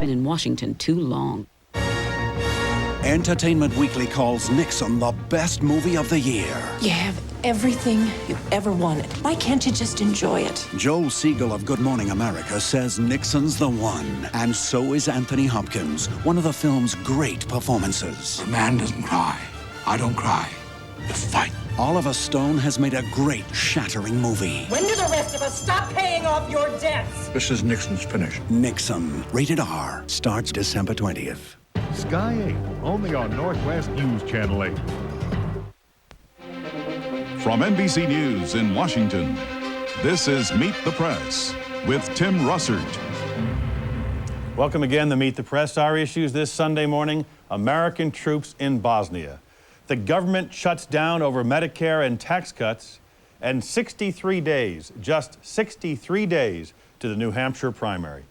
been in Washington too long. Entertainment Weekly calls Nixon the best movie of the year. You have everything you've ever wanted. Why can't you just enjoy it? Joel Siegel of Good Morning America says Nixon's the one. And so is Anthony Hopkins, one of the film's great performances. A man doesn't cry. I don't cry. You fight. Oliver Stone has made a great, shattering movie. When do the rest of us stop paying off your debts? This is Nixon's finish. Nixon, rated R, starts December 20th. Sky 8, only on Northwest News Channel 8. From NBC News in Washington, this is Meet the Press with Tim Russert. Welcome again to Meet the Press. Our issues this Sunday morning, American troops in Bosnia. The government shuts down over Medicare and tax cuts, and 63 days, just 63 days to the New Hampshire primary.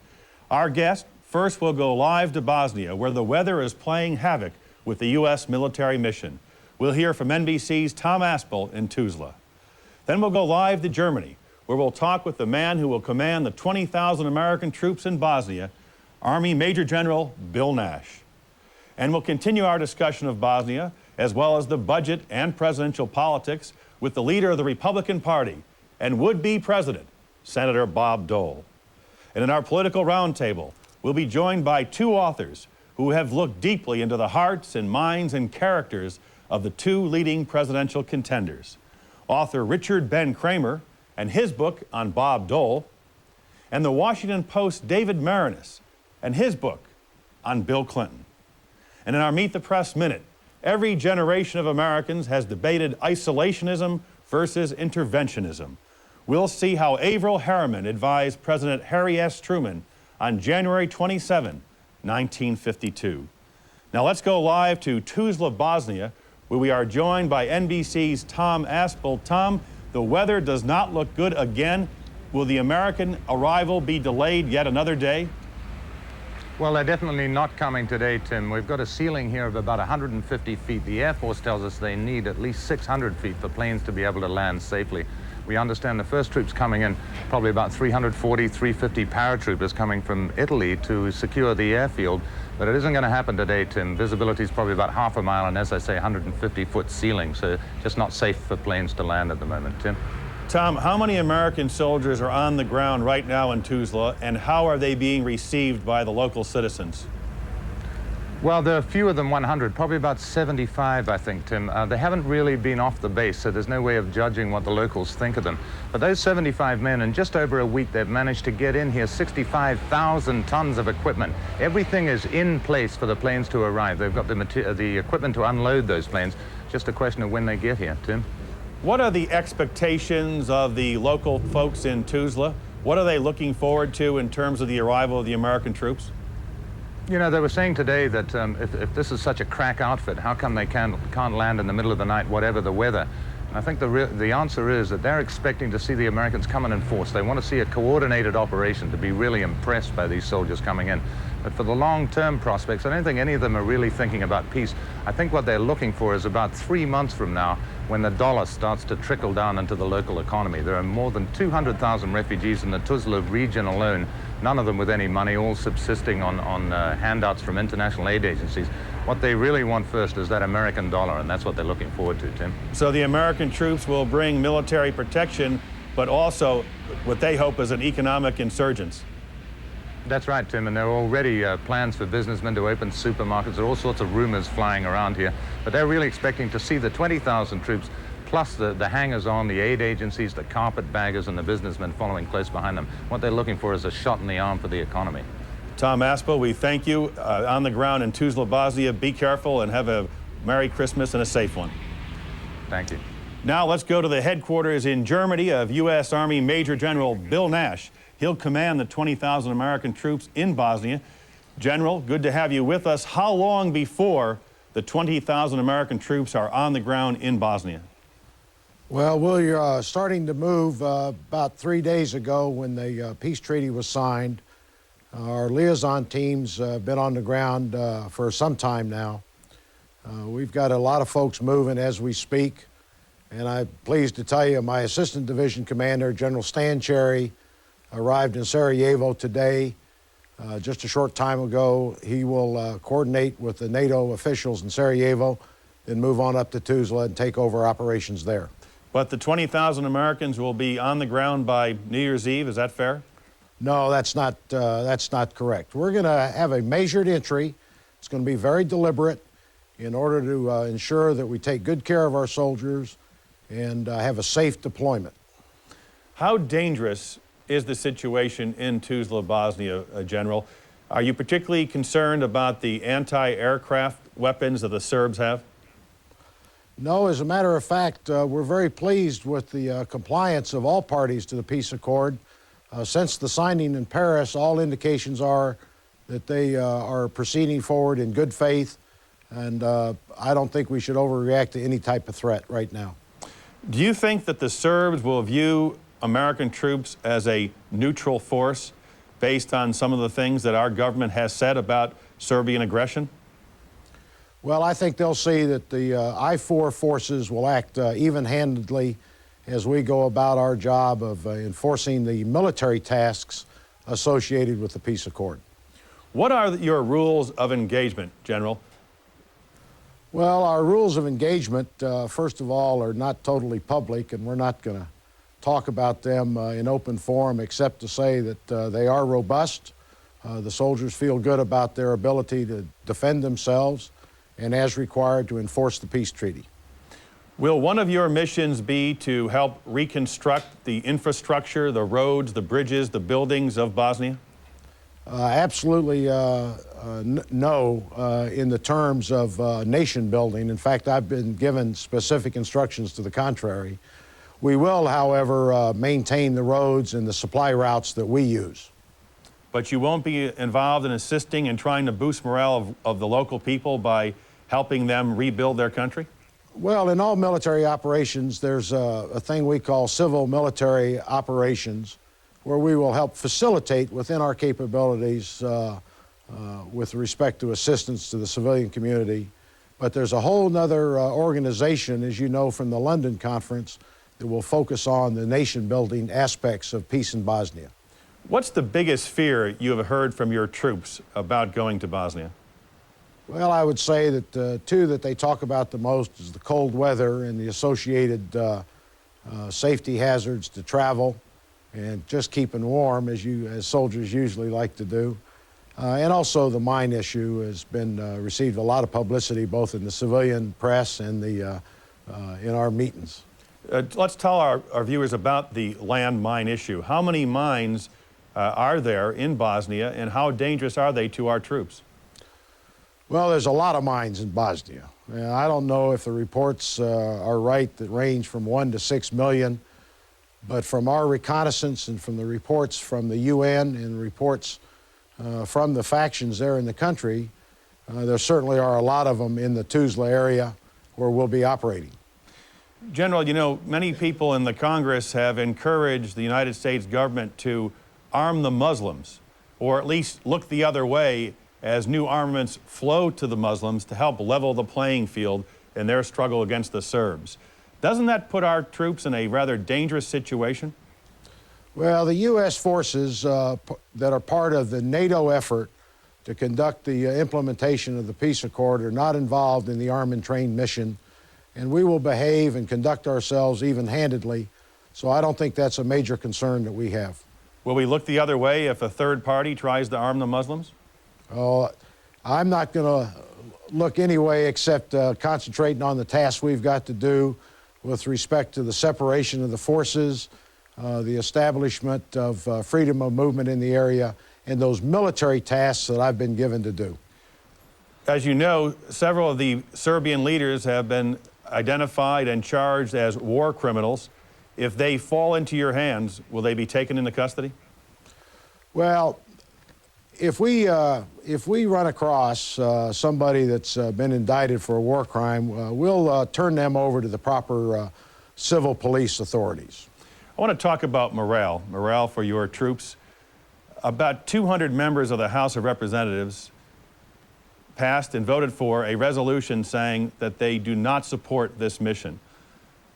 Our guest first will go live to Bosnia, where the weather is playing havoc with the U.S. military mission. We'll hear from NBC's Tom Aspel in Tuzla. Then we'll go live to Germany, where we'll talk with the man who will command the 20,000 American troops in Bosnia, Army Major General Bill Nash. And we'll continue our discussion of Bosnia, as well as the budget and presidential politics, with the leader of the Republican Party and would-be president, Senator Bob Dole. And in our political roundtable, we'll be joined by two authors who have looked deeply into the hearts and minds and characters of the two leading presidential contenders. Author Richard Ben Kramer and his book on Bob Dole, and the Washington Post's David Maraniss and his book on Bill Clinton. And in our Meet the Press Minute, every generation of Americans has debated isolationism versus interventionism. We'll see how Averell Harriman advised President Harry S. Truman on January 27, 1952. Now let's go live to Tuzla, Bosnia, where we are joined by NBC's Tom Aspel. Tom, the weather does not look good again. Will the American arrival be delayed yet another day? Well, they're definitely not coming today, Tim. We've got a ceiling here of about 150 feet. The Air Force tells us they need at least 600 feet for planes to be able to land safely. We understand the first troops coming in, probably about 340, 350 paratroopers coming from Italy to secure the airfield. But it isn't going to happen today, Tim. Visibility is probably about half a mile, and as I say, 150-foot ceiling. So just not safe for planes to land at the moment, Tim. Tom, how many American soldiers are on the ground right now in Tuzla, and how are they being received by the local citizens? Well, there are fewer than 100, probably about 75, I think, Tim. They haven't really been off the base, so there's no way of judging what the locals think of them. But those 75 men, in just over a week, they've managed to get in here 65,000 tons of equipment. Everything is in place for the planes to arrive. They've got the equipment to unload those planes. Just a question of when they get here, Tim. What are the expectations of the local folks in Tuzla? What are they looking forward to in terms of the arrival of the American troops? You know, they were saying today that if this is such a crack outfit, how come they can't land in the middle of the night, whatever the weather? And I think the answer is that they're expecting to see the Americans coming in force. They want to see a coordinated operation, to be really impressed by these soldiers coming in. But for the long-term prospects, I don't think any of them are really thinking about peace. I think what they're looking for is about 3 months from now, when the dollar starts to trickle down into the local economy. There are more than 200,000 refugees in the Tuzla region alone, none of them with any money, all subsisting on handouts from international aid agencies. What they really want first is that American dollar, and that's what they're looking forward to, Tim. So the American troops will bring military protection, but also what they hope is an economic insurgence. That's right, Tim, and there are already plans for businessmen to open supermarkets. There are all sorts of rumors flying around here, but they're really expecting to see the 20,000 troops, plus the hangers-on, the aid agencies, the carpetbaggers, and the businessmen following close behind them. What they're looking for is a shot in the arm for the economy. Tom Aspel, we thank you. On the ground in Tuzla, Bosnia, be careful and have a Merry Christmas and a safe one. Thank you. Now let's go to the headquarters in Germany of U.S. Army Major General Bill Nash. He'll command the 20,000 American troops in Bosnia. General, good to have you with us. How long before the 20,000 American troops are on the ground in Bosnia? Well, we're starting to move about 3 days ago when the peace treaty was signed. Our liaison teams have been on the ground for some time now. We've got a lot of folks moving as we speak, and I'm pleased to tell you my Assistant Division Commander, General Stan Cherry, arrived in Sarajevo today. Just a short time ago, he will coordinate with the NATO officials in Sarajevo, then move on up to Tuzla and take over operations there. But the 20,000 Americans will be on the ground by New Year's Eve, is that fair? No, that's not correct. We're going to have a measured entry. It's going to be very deliberate in order to ensure that we take good care of our soldiers and have a safe deployment. How dangerous is the situation in Tuzla, Bosnia, General? Are you particularly concerned about the anti-aircraft weapons that the Serbs have? No, as a matter of fact, we're very pleased with the compliance of all parties to the peace accord. Since the signing in Paris, all indications are that they are proceeding forward in good faith, and I don't think we should overreact to any type of threat right now. Do you think that the Serbs will view American troops as a neutral force based on some of the things that our government has said about Serbian aggression? Well, I think they'll see that the I-4 forces will act even-handedly as we go about our job of enforcing the military tasks associated with the peace accord. What are your rules of engagement, General? Well, our rules of engagement, first of all, are not totally public, and we're not going to talk about them in open forum except to say that they are robust. The soldiers feel good about their ability to defend themselves and, as required, to enforce the peace treaty. Will one of your missions be to help reconstruct the infrastructure, the roads, the bridges, the buildings of Bosnia? Absolutely no, in the terms of nation building. In fact, I've been given specific instructions to the contrary. We will, however, maintain the roads and the supply routes that we use. But you won't be involved in assisting and trying to boost morale of the local people by helping them rebuild their country? Well, in all military operations, there's a thing we call civil military operations, where we will help facilitate within our capabilities with respect to assistance to the civilian community. But there's a whole other organization, as you know from the London conference, that will focus on the nation-building aspects of peace in Bosnia. What's the biggest fear you have heard from your troops about going to Bosnia? Well, I would say that the two that they talk about the most is the cold weather and the associated safety hazards to travel and just keeping warm, as soldiers usually like to do. And also the mine issue has been received a lot of publicity both in the civilian press and in our meetings. Let's tell our viewers about the land mine issue. How many mines are there in Bosnia, and how dangerous are they to our troops? Well, there's a lot of mines in Bosnia. I don't know if the reports are right that range from 1 to 6 million, but from our reconnaissance and from the reports from the UN and reports from the factions there in the country, there certainly are a lot of them in the Tuzla area where we'll be operating. General, you know, many people in the Congress have encouraged the United States government to arm the Muslims, or at least look the other way as new armaments flow to the Muslims to help level the playing field in their struggle against the Serbs. Doesn't that put our troops in a rather dangerous situation? Well, the U.S. forces that are part of the NATO effort to conduct the implementation of the peace accord are not involved in the arm and train mission, and we will behave and conduct ourselves even-handedly, so I don't think that's a major concern that we have. Will we look the other way if a third party tries to arm the Muslims? Oh, I'm not going to look any way except concentrating on the tasks we've got to do with respect to the separation of the forces, the establishment of freedom of movement in the area, and those military tasks that I've been given to do. As you know, several of the Serbian leaders have been identified and charged as war criminals. If they fall into your hands, will they be taken into custody? Well, if we run across somebody that's been indicted for a war crime, we'll turn them over to the proper civil police authorities. I want to talk about morale for your troops. About 200 members of the House of Representatives passed and voted for a resolution saying that they do not support this mission.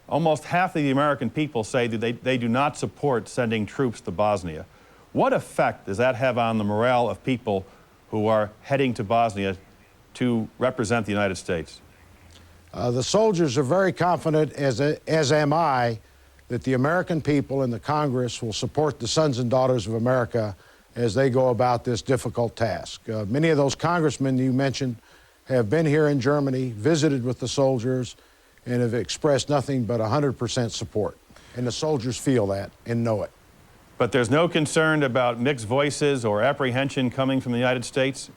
Almost half of the American people say that they do not support sending troops to Bosnia. What effect does that have on the morale of people who are heading to Bosnia to represent the United States? The soldiers are very confident, as am I, that the American people and the Congress will support the sons and daughters of America as they go about this difficult task. Many of those congressmen you mentioned have been here in Germany, visited with the soldiers, and have expressed nothing but 100% support. And the soldiers feel that and know it. But there's no concern about mixed voices or apprehension coming from the United States?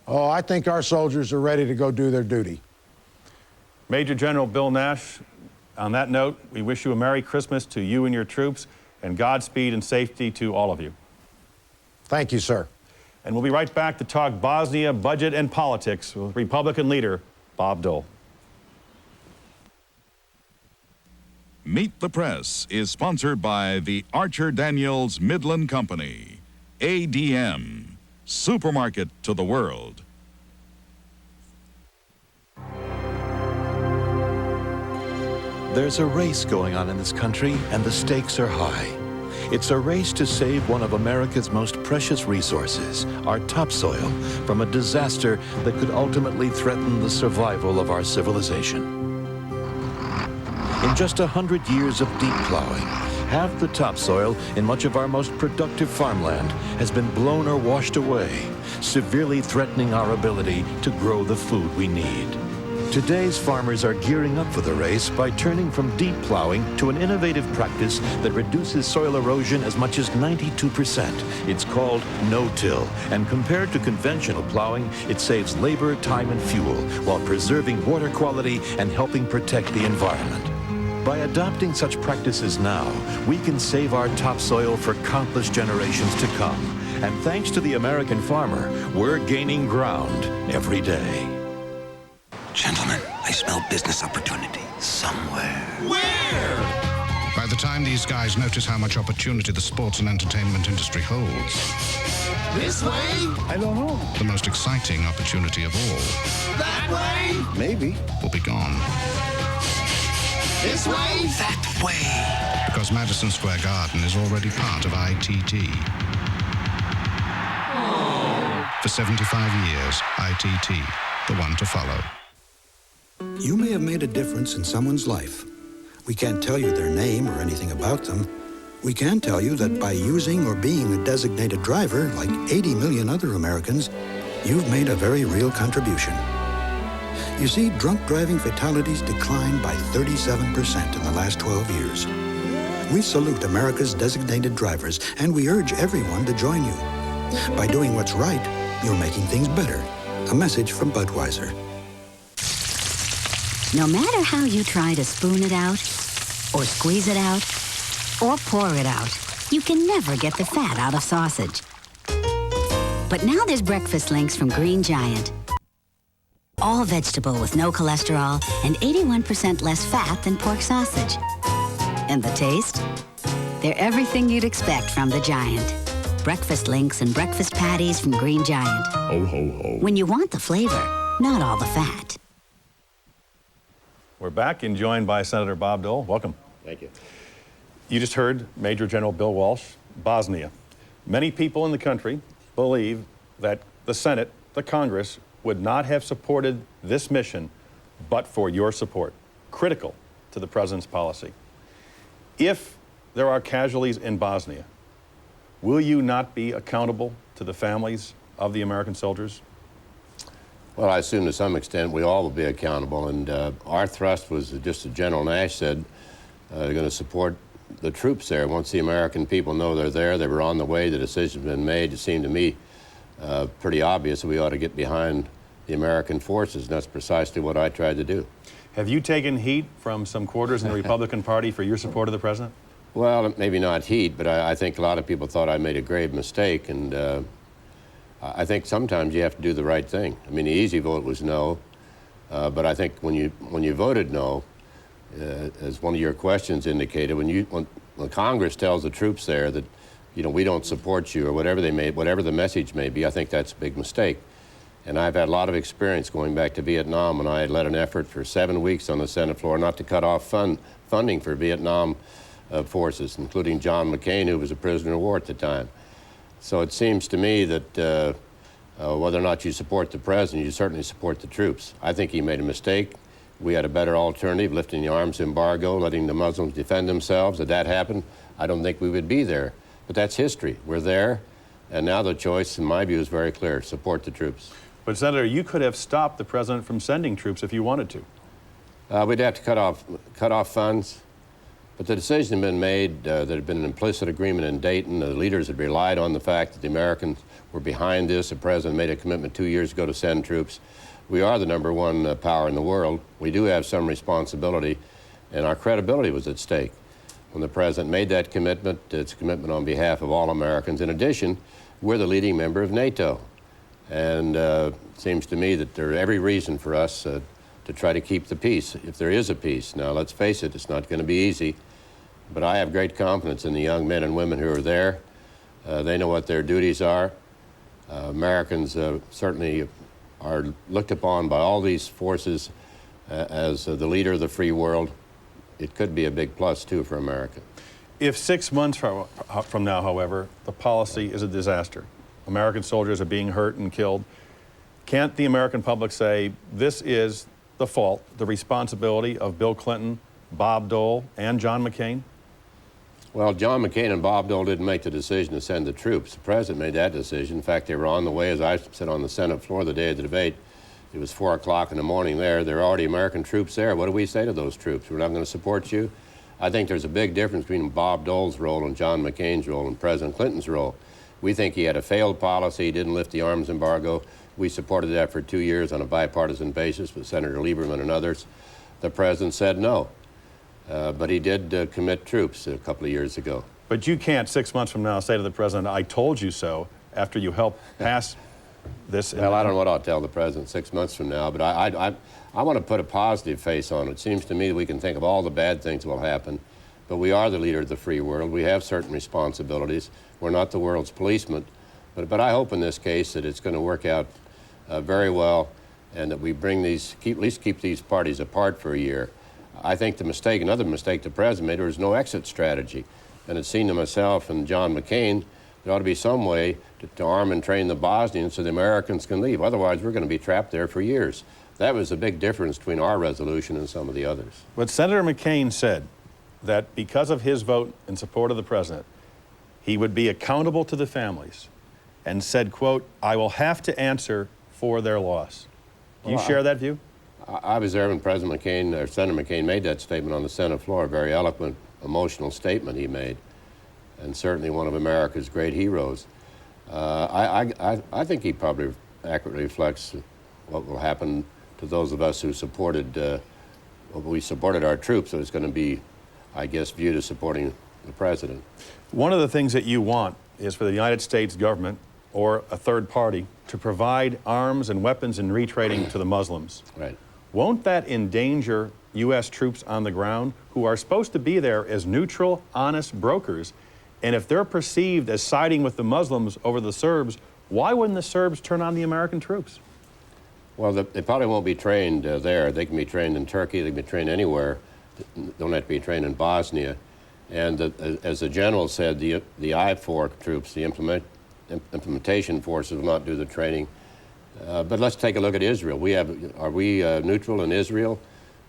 Oh, I think our soldiers are ready to go do their duty. Major General Bill Nash, on that note, we wish you a Merry Christmas to you and your troops, and Godspeed and safety to all of you. Thank you, sir. And we'll be right back to talk Bosnia, budget, and politics with Republican leader Bob Dole. Meet the Press is sponsored by the Archer Daniels Midland Company. ADM, supermarket to the world. There's a race going on in this country, and the stakes are high. It's a race to save one of America's most precious resources, our topsoil, from a disaster that could ultimately threaten the survival of our civilization. In just 100 years of deep plowing, half the topsoil in much of our most productive farmland has been blown or washed away, severely threatening our ability to grow the food we need. Today's farmers are gearing up for the race by turning from deep plowing to an innovative practice that reduces soil erosion as much as 92%. It's called no-till, and compared to conventional plowing, it saves labor, time, and fuel while preserving water quality and helping protect the environment. By adopting such practices now, we can save our topsoil for countless generations to come. And thanks to the American farmer, we're gaining ground every day. Gentlemen, I smell business opportunity somewhere. Where? By the time these guys notice how much opportunity the sports and entertainment industry holds. This way? I don't know. The most exciting opportunity of all. That way? Maybe. Will be gone. This way? That way. Because Madison Square Garden is already part of ITT. For 75 years, ITT, the one to follow. You may have made a difference in someone's life. We can't tell you their name or anything about them. We can tell you that by using or being a designated driver, like 80 million other Americans, you've made a very real contribution. You see, drunk driving fatalities declined by 37% in the last 12 years. We salute America's designated drivers, and we urge everyone to join you. By doing what's right, you're making things better. A message from Budweiser. No matter how you try to spoon it out, or squeeze it out, or pour it out, you can never get the fat out of sausage. But now there's breakfast links from Green Giant. All vegetable with no cholesterol and 81% less fat than pork sausage. And the taste? They're everything you'd expect from the Giant. Breakfast links and breakfast patties from Green Giant. Ho, ho, ho. When you want the flavor, not all the fat. We're back and joined by Senator Bob Dole. Welcome. Thank you. You just heard Major General Bill Walsh, Bosnia. Many people in the country believe that the Senate, the Congress, would not have supported this mission but for your support, critical to the president's policy. If there are casualties in Bosnia, will you not be accountable to the families of the American soldiers? Well, I assume to some extent we all will be accountable, and our thrust was, just as General Nash said, they're going to support the troops there. Once the American people know they're there, they were on the way, the decision's been made. It seemed to me pretty obvious that we ought to get behind the American forces, and that's precisely what I tried to do. Have you taken heat from some quarters in the Republican Party for your support of the president? Well, maybe not heat, but I think a lot of people thought I made a grave mistake, and I think sometimes you have to do the right thing. I mean, the easy vote was no, but I think when you voted no, as one of your questions indicated, when Congress tells the troops there that, you know, we don't support you or whatever the message may be, I think that's a big mistake. And I've had a lot of experience going back to Vietnam when I had led an effort for 7 weeks on the Senate floor not to cut off funding for Vietnam forces, including John McCain, who was a prisoner of war at the time. So it seems to me that whether or not you support the president, you certainly support the troops. I think he made a mistake. We had a better alternative, lifting the arms embargo, letting the Muslims defend themselves. Had that happened, I don't think we would be there. But that's history. We're there, and now the choice, in my view, is very clear. Support the troops. But, Senator, you could have stopped the president from sending troops if you wanted to. We'd have to cut off funds. But the decision had been made. There had been an implicit agreement in Dayton. The leaders had relied on the fact that the Americans were behind this. The president made a commitment 2 years ago to send troops. We are the #1 power in the world. We do have some responsibility, and our credibility was at stake. When the president made that commitment, it's a commitment on behalf of all Americans. In addition, we're the leading member of NATO. And it seems to me that there's every reason for us to try to keep the peace, if there is a peace. Now, let's face it, it's not going to be easy. But I have great confidence in the young men and women who are there. They know what their duties are. Americans certainly are looked upon by all these forces as the leader of the free world. It could be a big plus, too, for America. If 6 months from now, however, the policy is a disaster, American soldiers are being hurt and killed, can't the American public say this is the fault, the responsibility of Bill Clinton, Bob Dole, and John McCain? Well, John McCain and Bob Dole didn't make the decision to send the troops. The president made that decision. In fact, they were on the way, as I said on the Senate floor the day of the debate. It was 4 o'clock in the morning there. There are already American troops there. What do we say to those troops? We're not going to support you? I think there's a big difference between Bob Dole's role and John McCain's role and President Clinton's role. We think he had a failed policy. He didn't lift the arms embargo. We supported that for 2 years on a bipartisan basis with Senator Lieberman and others. The president said no. But he did commit troops a couple of years ago. But you can't 6 months from now say to the president, I told you so, after you helped pass this. Well, I don't know what I'll tell the president 6 months from now, but I want to put a positive face on it. It seems to me that we can think of all the bad things that will happen, but we are the leader of the free world. We have certain responsibilities. We're not the world's policeman, but I hope in this case that it's going to work out very well, and that we bring these, at least keep these parties apart for a year. I think the mistake, another mistake the president made, was no exit strategy. And it seemed to myself and John McCain, there ought to be some way to arm and train the Bosnians so the Americans can leave. Otherwise, we're going to be trapped there for years. That was a big difference between our resolution and some of the others. But Senator McCain said that because of his vote in support of the president, he would be accountable to the families, and said, quote, I will have to answer for their loss. Do you share that view? I was there when President McCain, or Senator McCain, made that statement on the Senate floor, a very eloquent, emotional statement he made, and certainly one of America's great heroes. I think he probably accurately reflects what will happen to those of us who supported, we supported our troops, so it's going to be, I guess, viewed as supporting the president. One of the things that you want is for the United States government or a third party to provide arms and weapons and retraining to the Muslims. Right. Won't that endanger U.S. troops on the ground who are supposed to be there as neutral, honest brokers? And if they're perceived as siding with the Muslims over the Serbs, why wouldn't the Serbs turn on the American troops? Well, they probably won't be trained there. They can be trained in Turkey. They can be trained anywhere. They don't have to be trained in Bosnia. And as the general said, the I-4 troops, the implementation forces, will not do the training. But let's take a look at Israel. Are we neutral in Israel?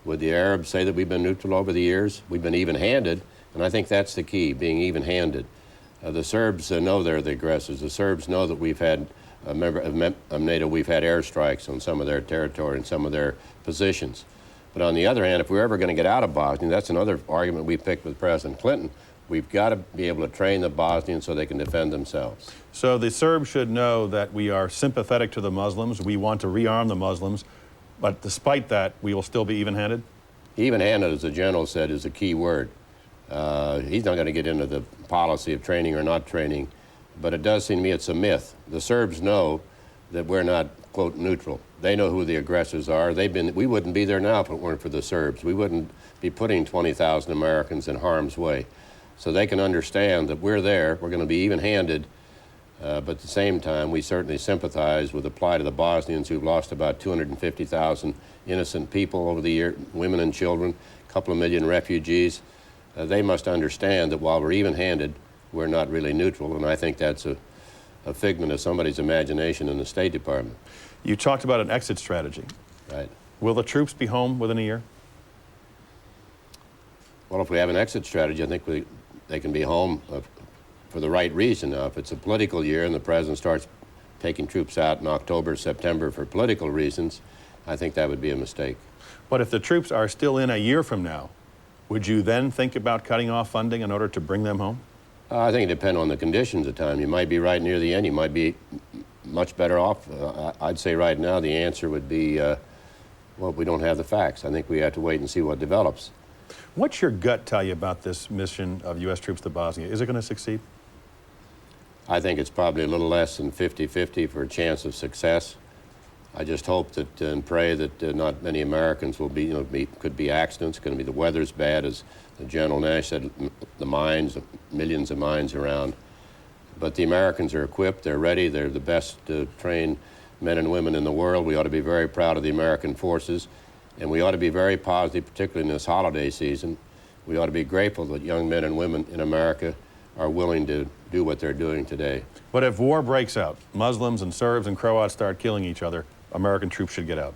Would the Arabs say that we've been neutral over the years? We've been even-handed, and I think that's the key, being even-handed. The Serbs know they're the aggressors. The Serbs know that we've had, a member of NATO, we've had airstrikes on some of their territory and some of their positions. But on the other hand, if we're ever going to get out of Bosnia, that's another argument we picked with President Clinton. We've got to be able to train the Bosnians so they can defend themselves. So the Serbs should know that we are sympathetic to the Muslims. We want to rearm the Muslims. But despite that, we will still be even-handed? Even-handed, as the general said, is a key word. He's not going to get into the policy of training or not training, but it does seem to me it's a myth. The Serbs know that we're not, quote, neutral. They know who the aggressors are. We wouldn't be there now if it weren't for the Serbs. We wouldn't be putting 20,000 Americans in harm's way. So they can understand that we're there, we're going to be even-handed, but at the same time, we certainly sympathize with the plight of the Bosnians who've lost about 250,000 innocent people over the year, women and children, a couple of million refugees. they must understand that while we're even-handed, we're not really neutral, and I think that's a figment of somebody's imagination in the State Department. You talked about an exit strategy. Right. Will the troops be home within a year? Well, if we have an exit strategy, I think they can be home for the right reason. Now, if it's a political year and the president starts taking troops out in October, September for political reasons, I think that would be a mistake. But if the troops are still in a year from now, would you then think about cutting off funding in order to bring them home? I think it depends on the conditions of time. You might be right near the end. You might be much better off. I'd say right now the answer would be, well, we don't have the facts. I think we have to wait and see what develops. What's your gut tell you about this mission of U.S. troops to Bosnia? Is it going to succeed? I think it's probably a little less than 50-50 for a chance of success. I just hope that and pray that not many Americans will be, could be accidents. It's going to be the weather's bad, as General Nash said, the mines, millions of mines around. But the Americans are equipped, they're ready, they're the best trained men and women in the world. We ought to be very proud of the American forces, and we ought to be very positive, particularly in this holiday season. We ought to be grateful that young men and women in America are willing to do what they're doing today. But if war breaks out, Muslims and Serbs and Croats start killing each other, American troops should get out.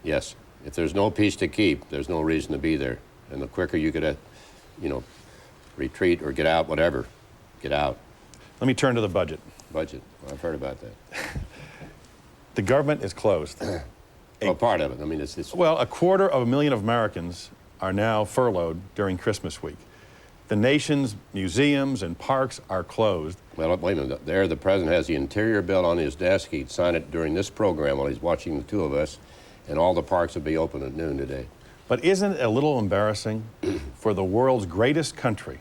Yes. If there's no peace to keep, there's no reason to be there. And the quicker you could, retreat or get out, whatever, get out. Let me turn to the budget. Budget. Well, I've heard about that. The government is closed. Well, part of it. I mean, it's... Well, 250,000 Americans are now furloughed during Christmas week. The nation's museums and parks are closed. Well, wait a minute. There, the president has the interior bill on his desk. He'd sign it during this program while he's watching the two of us, and all the parks will be open at noon today. But isn't it a little embarrassing for the world's greatest country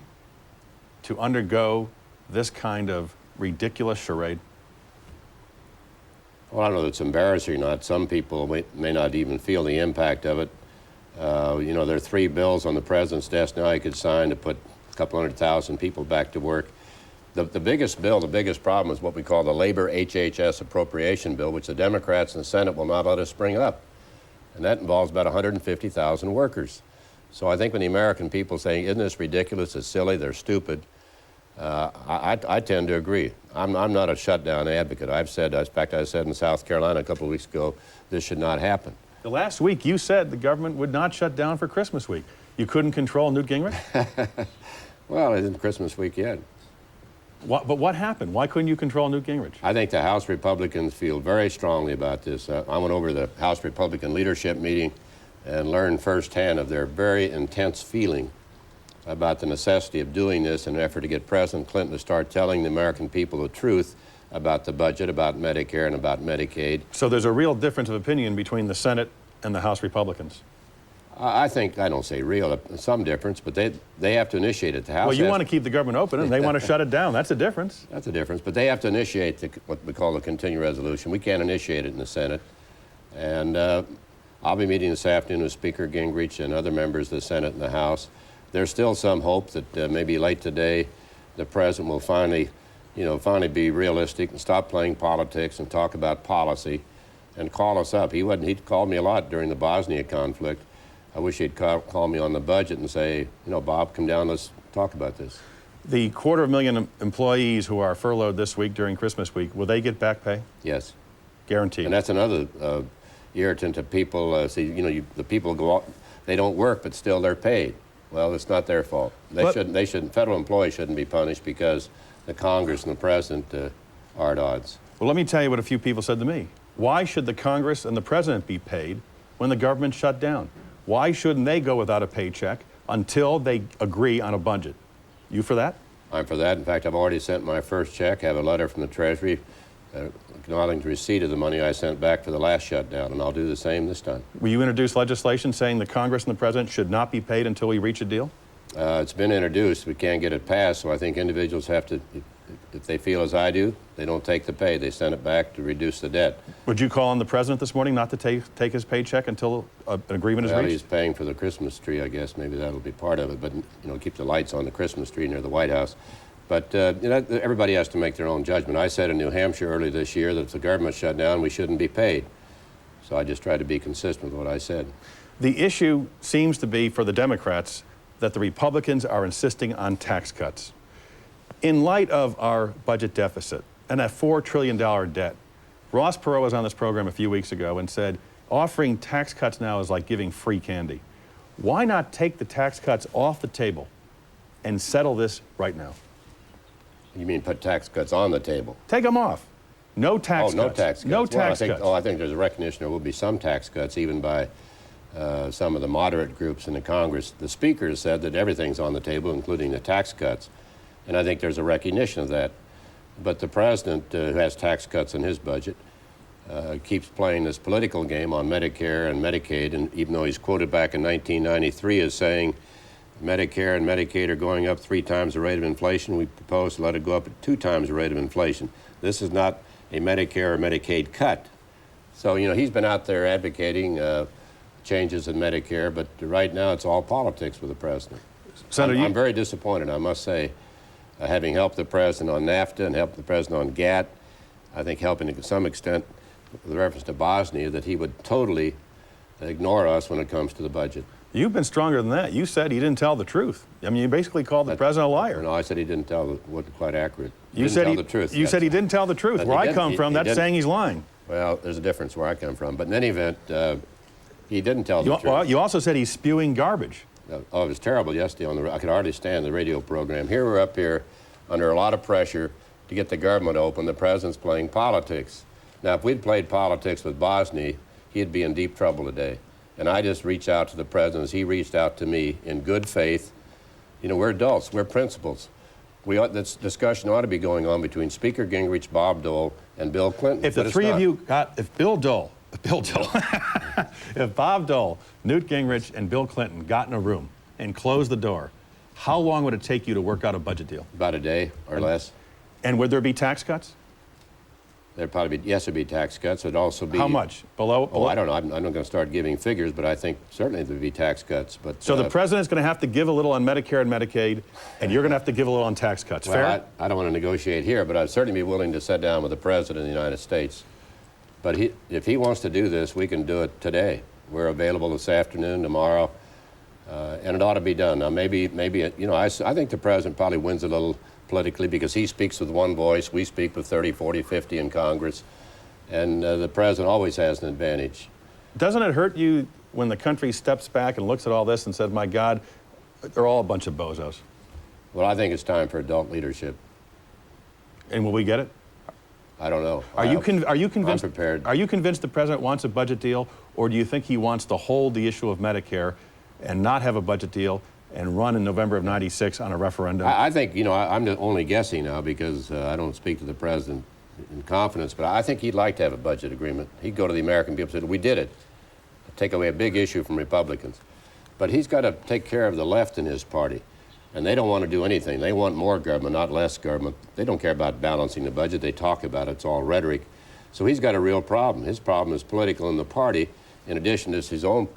to undergo this kind of ridiculous charade? Well, I don't know if it's embarrassing or not. Some people may not even feel the impact of it. There are 3 bills on the president's desk now he could sign to put a couple 100,000 people back to work. The biggest bill, the biggest problem is what we call the labor HHS appropriation bill, which the Democrats in the Senate will not let us bring up. And that involves about 150,000 workers. So I think when the American people say, isn't this ridiculous, it's silly, they're stupid, I tend to agree. I'm not a shutdown advocate. I've said, in fact, I said in South Carolina a couple of weeks ago, this should not happen. Last week you said the government would not shut down for Christmas week. You couldn't control Newt Gingrich? Well, it isn't Christmas week yet. But what happened? Why couldn't you control Newt Gingrich? I think the House Republicans feel very strongly about this. I went over to the House Republican leadership meeting and learned firsthand of their very intense feeling about the necessity of doing this in an effort to get President Clinton to start telling the American people the truth about the budget, about Medicare, and about Medicaid. So there's a real difference of opinion between the Senate and the House Republicans? I don't say real, some difference, but they have to initiate it. The House well, you want to keep the government open, and they want to shut it down. That's a difference. That's a difference, but they have to initiate what we call the continuing resolution. We can't initiate it in the Senate. And I'll be meeting this afternoon with Speaker Gingrich and other members of the Senate and the House. There's still some hope that maybe late today the President will finally be realistic and stop playing politics and talk about policy and call us up. He'd called me a lot during the Bosnia conflict. I wish he'd call me on the budget and say, Bob, come down, let's talk about this. The 250,000 employees who are furloughed this week during Christmas week, will they get back pay? Yes. Guaranteed. And that's another irritant to people. The people go out, they don't work, but still they're paid. Well, it's not their fault. Federal employees shouldn't be punished because the Congress and the President are at odds. Well, let me tell you what a few people said to me. Why should the Congress and the President be paid when the government shut down? Why shouldn't they go without a paycheck until they agree on a budget? You for that? I'm for that. In fact, I've already sent my first check. I have a letter from the Treasury acknowledging receipt of the money I sent back for the last shutdown, and I'll do the same this time. Will you introduce legislation saying the Congress and the President should not be paid until we reach a deal? It's been introduced. We can't get it passed, so I think individuals have to, if they feel as I do, they don't take the pay. They send it back to reduce the debt. Would you call on the President this morning not to take his paycheck until an agreement is reached? He's paying for the Christmas tree, I guess. Maybe that'll be part of it, but keep the lights on the Christmas tree near the White House. But everybody has to make their own judgment. I said in New Hampshire earlier this year that if the government shut down, we shouldn't be paid. So I just tried to be consistent with what I said. The issue seems to be for the Democrats that the Republicans are insisting on tax cuts. In light of our budget deficit and that $4 trillion debt, Ross Perot was on this program a few weeks ago and said, offering tax cuts now is like giving free candy. Why not take the tax cuts off the table and settle this right now? You mean put tax cuts on the table? Take them off. No tax cuts. No tax cuts. No tax cuts. I think there's a recognition there will be some tax cuts, even by some of the moderate groups in the Congress. The Speaker has said that everything's on the table, including the tax cuts. And I think there's a recognition of that. But the President, who has tax cuts in his budget, keeps playing this political game on Medicare and Medicaid, and even though he's quoted back in 1993 as saying Medicare and Medicaid are going up 3 times the rate of inflation, we propose to let it go up at 2 times the rate of inflation. This is not a Medicare or Medicaid cut. So, you know, he's been out there advocating changes in Medicare, but right now it's all politics with the President. Senator, I'm very disappointed, I must say, having helped the President on NAFTA and helped the President on GATT, I think helping to some extent with reference to Bosnia, that he would totally ignore us when it comes to the budget. You've been stronger than that. You said he didn't tell the truth. I mean, you basically called the President a liar. No, I said he didn't tell, wasn't quite accurate. You said he didn't tell the truth. You said he didn't tell the truth. Where I come from, that's saying he's lying. Well, there's a difference where I come from. But in any event, he didn't tell the truth. Well, you also said he's spewing garbage. Oh, it was terrible yesterday. I could hardly stand the radio program. Here we're up here under a lot of pressure to get the government open. The President's playing politics. Now, if we'd played politics with Bosnia, he'd be in deep trouble today. And I just reached out to the President as he reached out to me in good faith. You know, we're adults, we're principals. This discussion ought to be going on between Speaker Gingrich, Bob Dole, and Bill Clinton. If the three of you got, if Bob Dole, Newt Gingrich, and Bill Clinton got in a room and closed the door, how long would it take you to work out a budget deal? About a day or less. And would there be tax cuts? There'd probably be, yes, there'd be tax cuts. There'd also be... How much? Below? Oh, I don't know. I'm not going to start giving figures, but I think certainly there'd be tax cuts. But so the President's going to have to give a little on Medicare and Medicaid, and you're going to have to give a little on tax cuts. Well, fair? I don't want to negotiate here, but I'd certainly be willing to sit down with the President of the United States. But if he wants to do this, we can do it today. We're available this afternoon, tomorrow, and it ought to be done. Now, maybe you know, I think the President probably wins a little politically because he speaks with one voice. We speak with 30, 40, 50 in Congress. And the President always has an advantage. Doesn't it hurt you when the country steps back and looks at all this and says, my God, they're all a bunch of bozos? Well, I think it's time for adult leadership. And will we get it? I don't know. Are you convinced? I'm prepared. Are you convinced the President wants a budget deal, or do you think he wants to hold the issue of Medicare and not have a budget deal and run in November of '96 on a referendum? I think, you know, I'm only guessing now because I don't speak to the President in confidence, but I think he'd like to have a budget agreement. He'd go to the American people and say, we did it. Take away a big issue from Republicans. But he's got to take care of the left in his party. And they don't want to do anything. They want more government, not less government. They don't care about balancing the budget. They talk about it. It's all rhetoric. So he's got a real problem. His problem is political in the party. In addition to his own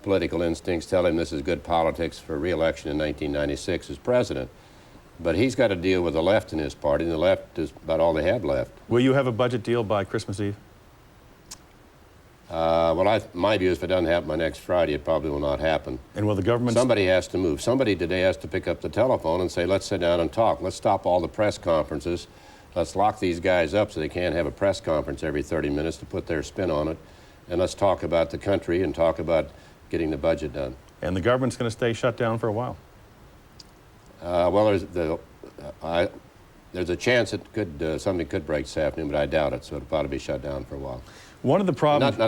political instincts tell him this is good politics for re-election in 1996 as president. But he's got to deal with the left in his party, and the left is about all they have left. Will you have a budget deal by Christmas Eve? Well, my view is if it doesn't happen by next Friday, it probably will not happen. And will the government... Somebody has to move. Somebody today has to pick up the telephone and say, let's sit down and talk. Let's stop all the press conferences. Let's lock these guys up so they can't have a press conference every 30 minutes to put their spin on it. And let's talk about the country and talk about getting the budget done. And the government's going to stay shut down for a while? Well, there's a chance it could something could break this afternoon, but I doubt it. So it'll probably be shut down for a while. One of the problems,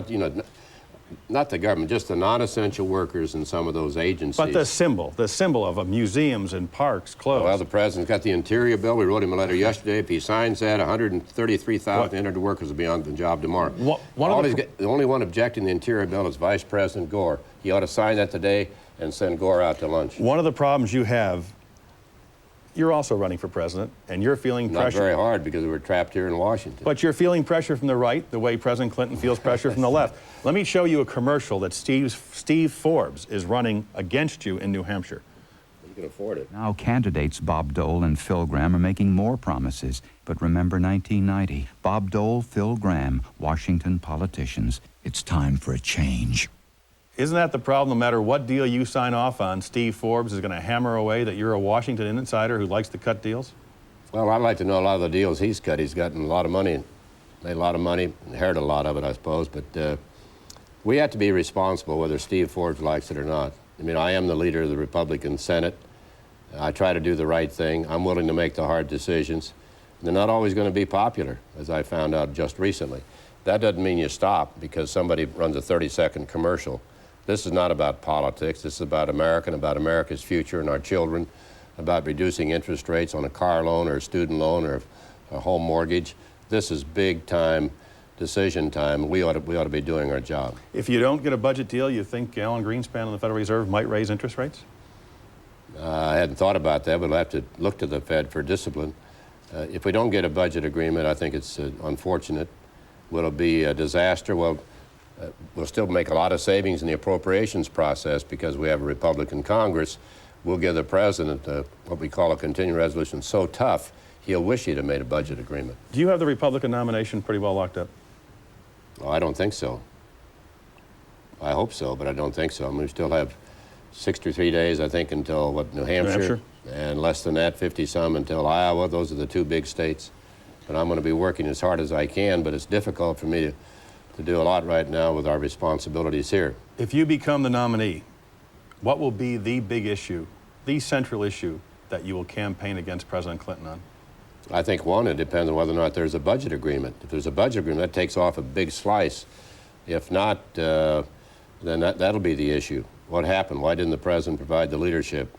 not the government, just the non-essential workers in some of those agencies. But the symbol of museums and parks closed. Well, the President's got the interior bill. We wrote him a letter yesterday. If he signs that, 133,000 entered workers will be on the job tomorrow. The only one objecting to the interior bill is Vice President Gore. He ought to sign that today and send Gore out to lunch. One of the problems you have, you're also running for president, and you're feeling pressure. Not very hard because we're trapped here in Washington. But you're feeling pressure from the right, the way President Clinton feels pressure from the left. Let me show you a commercial that Steve Forbes is running against you in New Hampshire. You can afford it. Now candidates Bob Dole and Phil Gramm are making more promises. But remember 1990. Bob Dole, Phil Gramm, Washington politicians. It's time for a change. Isn't that the problem? No matter what deal you sign off on, Steve Forbes is going to hammer away that you're a Washington insider who likes to cut deals? Well, I'd like to know a lot of the deals he's cut. He's gotten a lot of money, made a lot of money, inherited a lot of it, I suppose. But we have to be responsible whether Steve Forbes likes it or not. I mean, I am the leader of the Republican Senate. I try to do the right thing. I'm willing to make the hard decisions. They're not always going to be popular, as I found out just recently. That doesn't mean you stop because somebody runs a 30-second commercial. This is not about politics. This is about America and about America's future and our children, about reducing interest rates on a car loan or a student loan or a home mortgage. This is big-time decision time. We ought to be doing our job. If you don't get a budget deal, you think Alan Greenspan and the Federal Reserve might raise interest rates? I hadn't thought about that, but we'll have to look to the Fed for discipline. If we don't get a budget agreement, I think it's unfortunate. Will it be a disaster? Well, we'll still make a lot of savings in the appropriations process because we have a Republican Congress. We'll give the president what we call a continuing resolution so tough, he'll wish he'd have made a budget agreement. Do you have the Republican nomination pretty well locked up? Well, I don't think so. I hope so, but I don't think so. I mean, we still have 63 days, I think, until, New Hampshire? And less than that, 50-some until Iowa. Those are the two big states. But I'm going to be working as hard as I can, but it's difficult for me to do a lot right now with our responsibilities here. If you become the nominee, what will be the big issue, the central issue that you will campaign against President Clinton on? I think, one, it depends on whether or not there's a budget agreement. If there's a budget agreement, that takes off a big slice. If not, then that'll be the issue. What happened? Why didn't the president provide the leadership?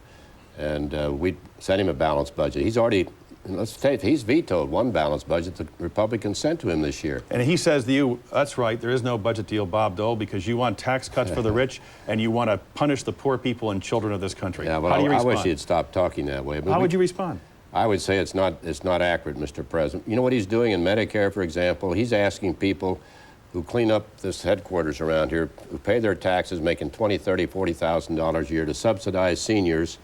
And we sent him a balanced budget. He's already, let's take, he's vetoed one balanced budget the Republicans sent to him this year. And he says to you, that's right, there is no budget deal, Bob Dole, because you want tax cuts for the rich and you want to punish the poor people and children of this country. Yeah, well, how do you respond? I wish he'd stop talking that way. But how would you respond? I would say it's not accurate, Mr. President. You know what he's doing in Medicare, for example? He's asking people who clean up this headquarters around here, who pay their taxes, making $20,000, $30,000, $40,000 a year, to subsidize seniors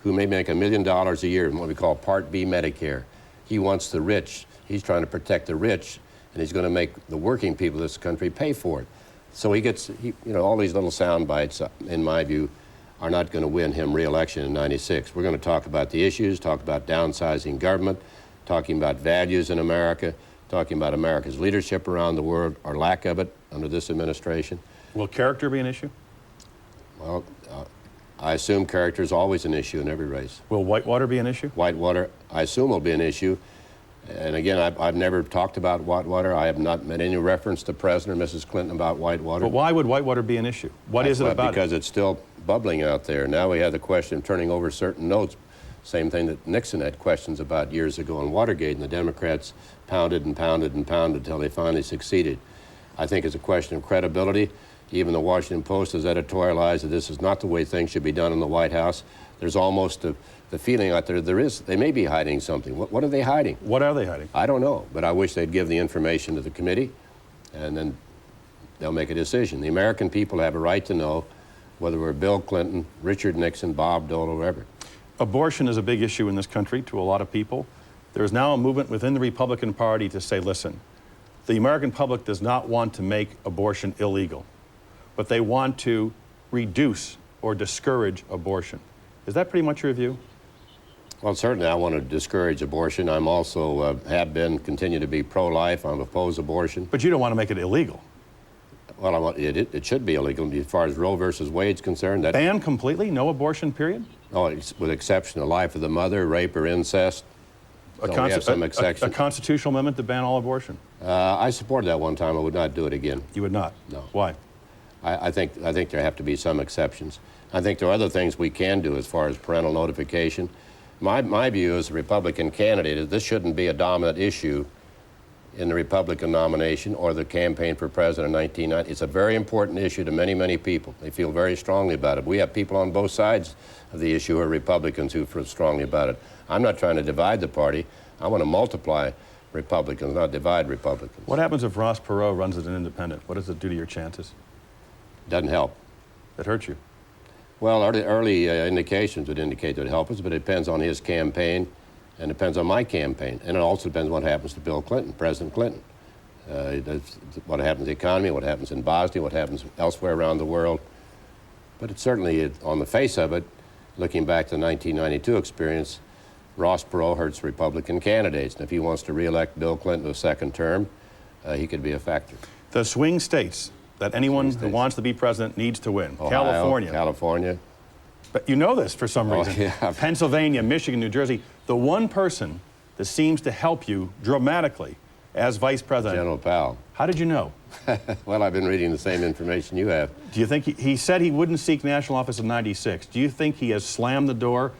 who may make $1 million a year in what we call Part B Medicare. He wants the rich. He's trying to protect the rich, and he's going to make the working people of this country pay for it. So he gets, all these little sound bites, in my view, are not going to win him re-election in '96. We're going to talk about the issues, talk about downsizing government, talking about values in America, talking about America's leadership around the world, or lack of it under this administration. Will character be an issue? Well, I assume character is always an issue in every race. Will Whitewater be an issue? Whitewater, I assume, will be an issue. And again, I've never talked about Whitewater. I have not made any reference to President or Mrs. Clinton about Whitewater. But why would Whitewater be an issue? What is it about it? Because it's still bubbling out there. Now we have the question of turning over certain notes. Same thing that Nixon had questions about years ago on Watergate, and the Democrats pounded and pounded and pounded until they finally succeeded. I think it's a question of credibility. Even the Washington Post has editorialized that this is not the way things should be done in the White House. There's almost the feeling out there they may be hiding something. What are they hiding? What are they hiding? I don't know, but I wish they'd give the information to the committee, and then they'll make a decision. The American people have a right to know whether we're Bill Clinton, Richard Nixon, Bob Dole, or whoever. Abortion is a big issue in this country to a lot of people. There's now a movement within the Republican Party to say, listen, the American public does not want to make abortion illegal, but they want to reduce or discourage abortion. Is that pretty much your view? Well, certainly I want to discourage abortion. I'm also, have been, continue to be pro-life. I'm opposed to abortion. But you don't want to make it illegal. Well, it should be illegal as far as Roe versus Wade's concerned. Ban completely? No abortion, period? No, with exception of life of the mother, rape or incest. We have some exceptions. A constitutional amendment to ban all abortion? I supported that one time. I would not do it again. You would not? No. Why? I think there have to be some exceptions. I think there are other things we can do as far as parental notification. My view as a Republican candidate is this shouldn't be a dominant issue in the Republican nomination or the campaign for president in 1990. It's a very important issue to many, many people. They feel very strongly about it. We have people on both sides of the issue who are Republicans who feel strongly about it. I'm not trying to divide the party. I want to multiply Republicans, not divide Republicans. What happens if Ross Perot runs as an independent? What does it do to your chances? Doesn't help. It hurts you? Well, early indications would indicate that it helps us, but it depends on his campaign and depends on my campaign. And it also depends on what happens to Bill Clinton, President Clinton. What happens to the economy, what happens in Bosnia, what happens elsewhere around the world. But it's certainly, on the face of it, looking back to the 1992 experience, Ross Perot hurts Republican candidates. And if he wants to re-elect Bill Clinton to a second term, he could be a factor. The swing states that anyone who wants to be president needs to win. Ohio, California. But you know this for some reason. Yeah. Pennsylvania, Michigan, New Jersey. The one person that seems to help you dramatically as vice president. General Powell. How did you know? Well, I've been reading the same information you have. Do you think he said he wouldn't seek national office in '96? Do you think he has slammed the door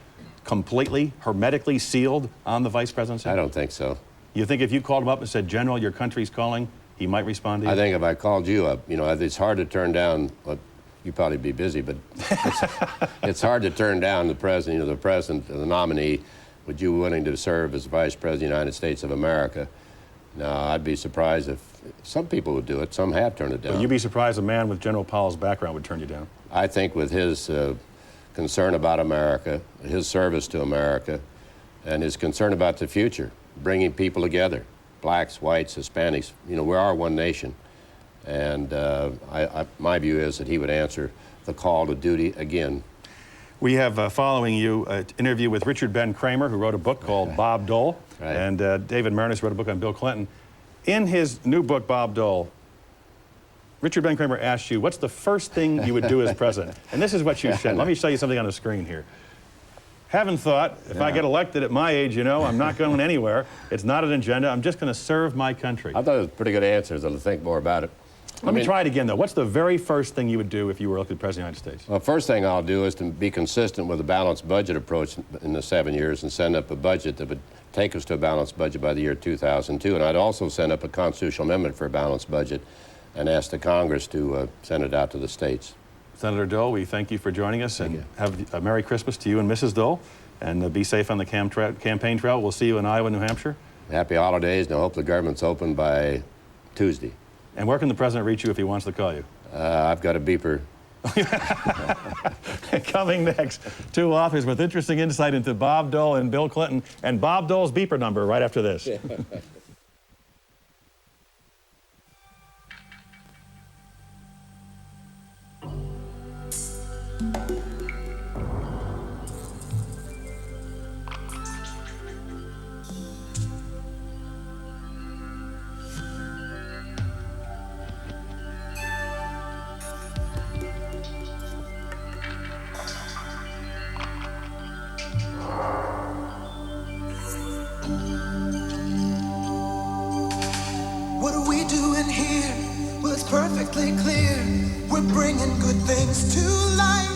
completely, hermetically sealed on the vice presidency? I don't think so. You think if you called him up and said, General, your country's calling, he might respond to you? I think if I called you up, you know, it's hard to turn down, well, you'd probably be busy, but it's hard to turn down the president, you know, the president, the nominee. Would you be willing to serve as vice president of the United States of America? No, I'd be surprised if some people would do it. Some have turned it down. Well, you'd be surprised a man with General Powell's background would turn you down. I think with his concern about America, his service to America, and his concern about the future, bringing people together, blacks, whites, Hispanics, you know, we are one nation. And my view is that he would answer the call to duty again. We have, following you, an interview with Richard Ben Kramer, who wrote a book called Bob Dole, right. And David Marinus wrote a book on Bill Clinton. In his new book, Bob Dole, Richard Ben Kramer asked you, what's the first thing you would do as president? And this is what you said. Let me show you something on the screen here. Haven't thought, if I get elected at my age, you know, I'm not going anywhere. It's not an agenda. I'm just going to serve my country. I thought it was pretty good answers. I'll think more about it. Let me try it again, though. What's the very first thing you would do if you were elected president of the United States? Well, first thing I'll do is to be consistent with a balanced budget approach in the 7 years and send up a budget that would take us to a balanced budget by the year 2002. And I'd also send up a constitutional amendment for a balanced budget and ask the Congress to send it out to the states. Senator Dole, we thank you for joining us, and have a Merry Christmas to you and Mrs. Dole, and be safe on the campaign trail. We'll see you in Iowa, New Hampshire. Happy holidays, and I hope the government's open by Tuesday. And where can the president reach you if he wants to call you? I've got a beeper. Coming next, two authors with interesting insight into Bob Dole and Bill Clinton, and Bob Dole's beeper number right after this. What are we doing here? Well, it's perfectly clear. We're bringing good things to life.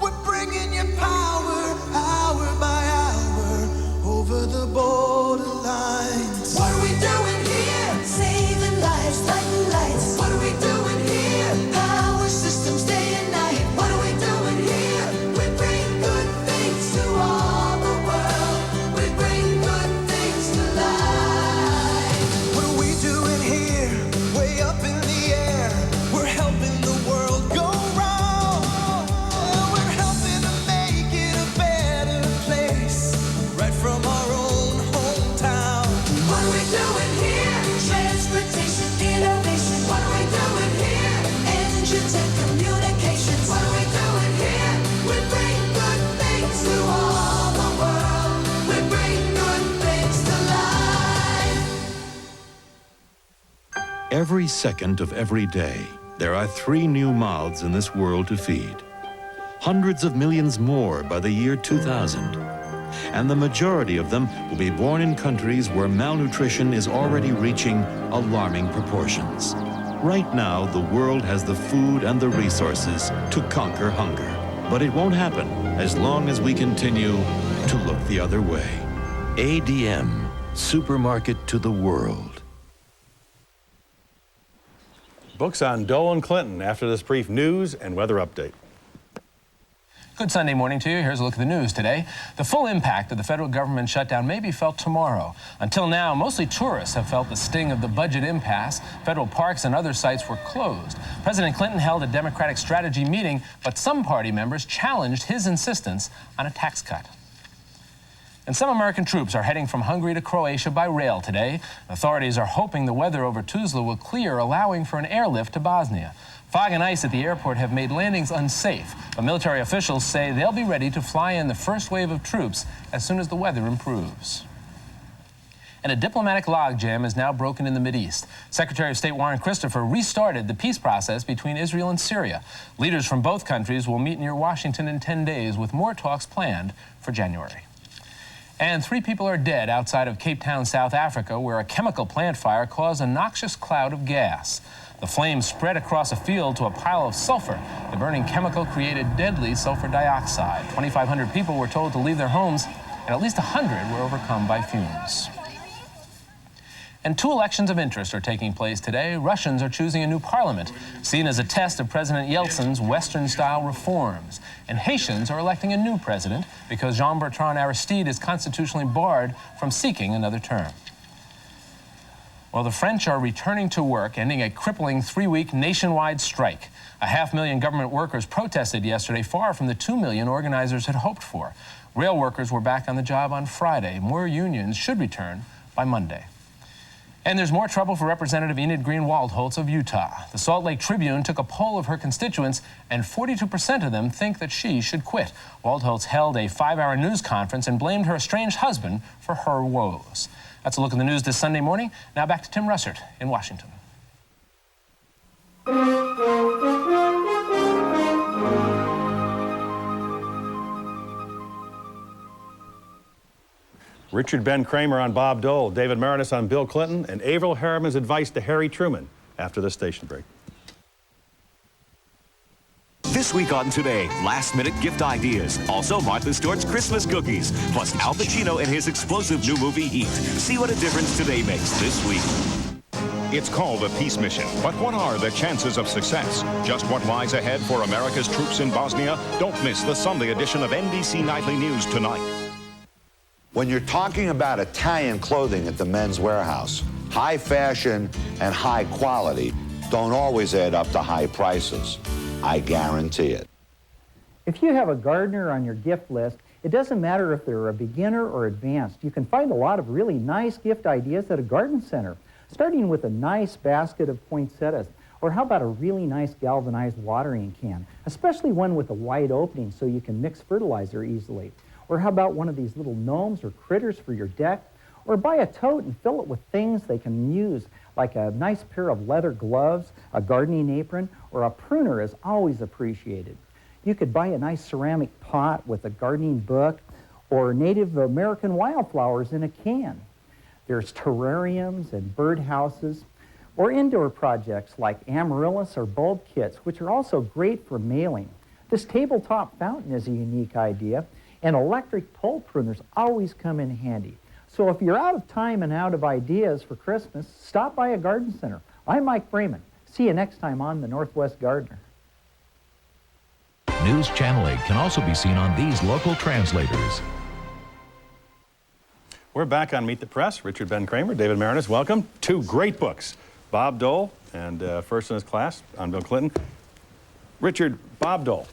We're bringing you power, hour by hour, over the borderlines. What are we doing here? Saving lives, lighting lights. What are we doing here? Power systems day and night. What are we doing here? We bring good things to all the world. We bring good things to life. What are we doing here? Way up in the air. We're helping the world go round. We're helping to make it a better place, right from our own hometown. What are we doing here? Transportation, innovation. What are we doing here? Engines and communications. What are we doing here? We bring good things to all the world. We bring good things to life. Every second of every day, there are 3 new mouths in this world to feed. Hundreds of millions more by the year 2000. And the majority of them will be born in countries where malnutrition is already reaching alarming proportions. Right now, the world has the food and the resources to conquer hunger. But it won't happen as long as we continue to look the other way. ADM, Supermarket to the World. Books on Dole and Clinton after this brief news and weather update. Good Sunday morning to you. Here's a look at the news today. The full impact of the federal government shutdown may be felt tomorrow. Until now, mostly tourists have felt the sting of the budget impasse. Federal parks and other sites were closed. President Clinton held a Democratic strategy meeting, but some party members challenged his insistence on a tax cut. And some American troops are heading from Hungary to Croatia by rail today. Authorities are hoping the weather over Tuzla will clear, allowing for an airlift to Bosnia. Fog and ice at the airport have made landings unsafe, but military officials say they'll be ready to fly in the first wave of troops as soon as the weather improves. And a diplomatic logjam is now broken in the Mideast. Secretary of State Warren Christopher restarted the peace process between Israel and Syria. Leaders from both countries will meet near Washington in 10 days, with more talks planned for January. And 3 people are dead outside of Cape Town, South Africa, where a chemical plant fire caused a noxious cloud of gas. The flames spread across a field to a pile of sulfur. The burning chemical created deadly sulfur dioxide. 2,500 people were told to leave their homes, and at least 100 were overcome by fumes. And 2 elections of interest are taking place today. Russians are choosing a new parliament, seen as a test of President Yeltsin's Western-style reforms. And Haitians are electing a new president because Jean-Bertrand Aristide is constitutionally barred from seeking another term. Well, the French are returning to work, ending a crippling 3-week nationwide strike. 500,000 government workers protested yesterday, far from the 2 million organizers had hoped for. Rail workers were back on the job on Friday. More unions should return by Monday. And there's more trouble for Representative Enid Green-Waldholtz of Utah. The Salt Lake Tribune took a poll of her constituents, and 42% of them think that she should quit. Waldholtz held a 5-hour news conference and blamed her estranged husband for her woes. That's a look at the news this Sunday morning. Now back to Tim Russert in Washington. Richard Ben Kramer on Bob Dole, David Marinus on Bill Clinton, and Avril Harriman's advice to Harry Truman after the station break. This week on Today, last-minute gift ideas. Also, Martha Stewart's Christmas cookies. Plus, Al Pacino and his explosive new movie, Heat. See what a difference Today makes this week. It's called a peace mission, but what are the chances of success? Just what lies ahead for America's troops in Bosnia? Don't miss the Sunday edition of NBC Nightly News tonight. When you're talking about Italian clothing at the Men's Warehouse, high fashion and high quality don't always add up to high prices. I guarantee it. If you have a gardener on your gift list, it doesn't matter if they're a beginner or advanced. You can find a lot of really nice gift ideas at a garden center, starting with a nice basket of poinsettias. Or how about a really nice galvanized watering can, especially one with a wide opening so you can mix fertilizer easily. Or how about one of these little gnomes or critters for your deck? Or buy a tote and fill it with things they can use, like a nice pair of leather gloves, a gardening apron, or a pruner is always appreciated. You could buy a nice ceramic pot with a gardening book, or Native American wildflowers in a can. There's terrariums and birdhouses, or indoor projects like amaryllis or bulb kits, which are also great for mailing. This tabletop fountain is a unique idea, and electric pole pruners always come in handy. So if you're out of time and out of ideas for Christmas, stop by a garden center. I'm Mike Freeman. See you next time on The Northwest Gardener. News Channel 8 can also be seen on these local translators. We're back on Meet the Press. Richard Ben Kramer, David Marinus, welcome. 2 great books, Bob Dole and First in His Class on Bill Clinton. Richard, Bob Dole,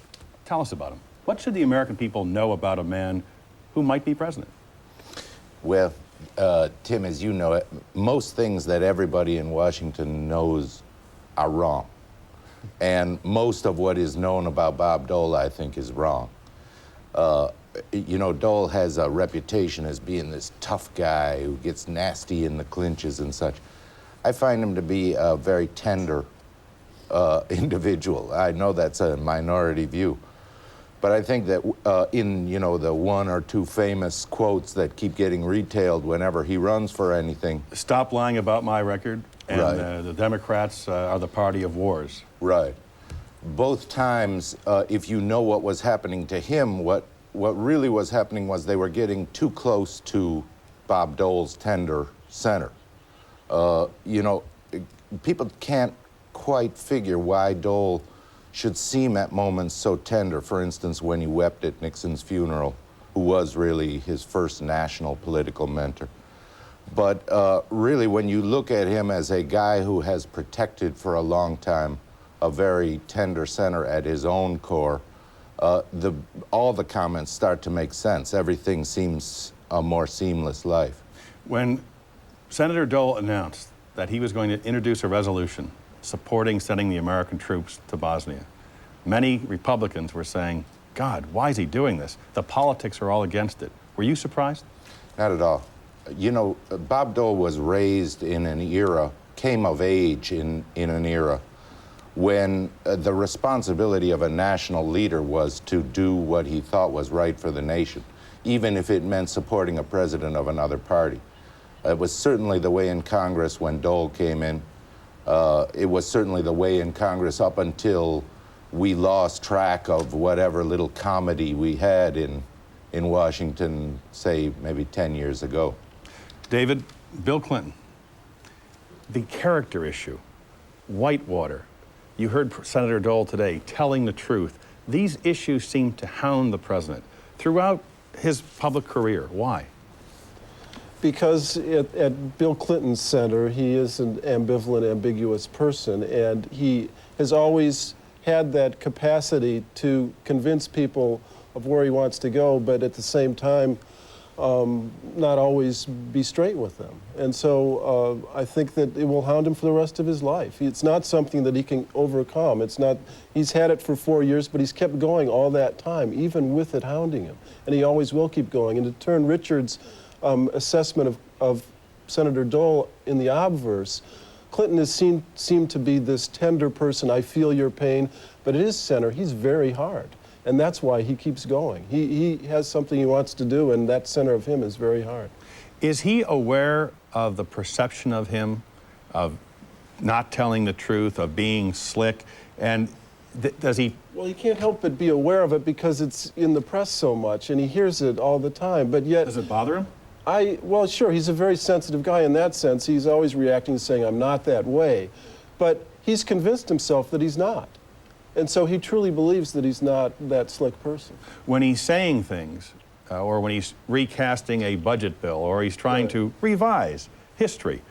tell us about him. What should the American people know about a man who might be president? Well, Tim, as you know, most things that everybody in Washington knows are wrong. And most of what is known about Bob Dole, I think, is wrong. You know, Dole has a reputation as being this tough guy who gets nasty in the clinches and such. I find him to be a very tender individual. I know that's a minority view. But I think that in, you know, the 1 or 2 famous quotes that keep getting retailed whenever he runs for anything. Stop lying about my record, and right. The Democrats are the party of wars. Right. Both times, if you know what was happening to him, what really was happening was they were getting too close to Bob Dole's tender center. You know, people can't quite figure why Dole should seem at moments so tender. For instance, when he wept at Nixon's funeral, who was really his first national political mentor. But really, when you look at him as a guy who has protected for a long time a very tender center at his own core, all the comments start to make sense. Everything seems a more seamless life. When Senator Dole announced that he was going to introduce a resolution supporting sending the American troops to Bosnia, many Republicans were saying, God, why is he doing this? The politics are all against it. Were you surprised? Not at all. You know, Bob Dole was raised in an era, came of age in an era when the responsibility of a national leader was to do what he thought was right for the nation, even if it meant supporting a president of another party. It was certainly the way in Congress when Dole came in. It was certainly the way in Congress up until we lost track of whatever little comedy we had in Washington, say, maybe 10 years ago. David, Bill Clinton, the character issue, Whitewater. You heard Senator Dole today telling the truth. These issues seem to hound the president throughout his public career. Why? Because at Bill Clinton's center, he is an ambivalent, ambiguous person, and he has always had that capacity to convince people of where he wants to go, but at the same time, not always be straight with them. And so I think that it will hound him for the rest of his life. It's not something that he can overcome. It's not, he's had it for 4 years, but he's kept going all that time, even with it hounding him. And he always will keep going. And to turn Richard's assessment of Senator Dole in the obverse, Clinton has seemed to be this tender person, I feel your pain, but at his center, he's very hard. And that's why he keeps going. He has something he wants to do, and that center of him is very hard. Is he aware of the perception of him, of not telling the truth, of being slick? And does he? Well, he can't help but be aware of it because it's in the press so much, and he hears it all the time. But yet, does it bother him? Well, sure, he's a very sensitive guy in that sense. He's always reacting to saying, I'm not that way. But he's convinced himself that he's not. And so he truly believes that he's not that slick person. When he's saying things, or when he's recasting a budget bill, or he's trying to revise history,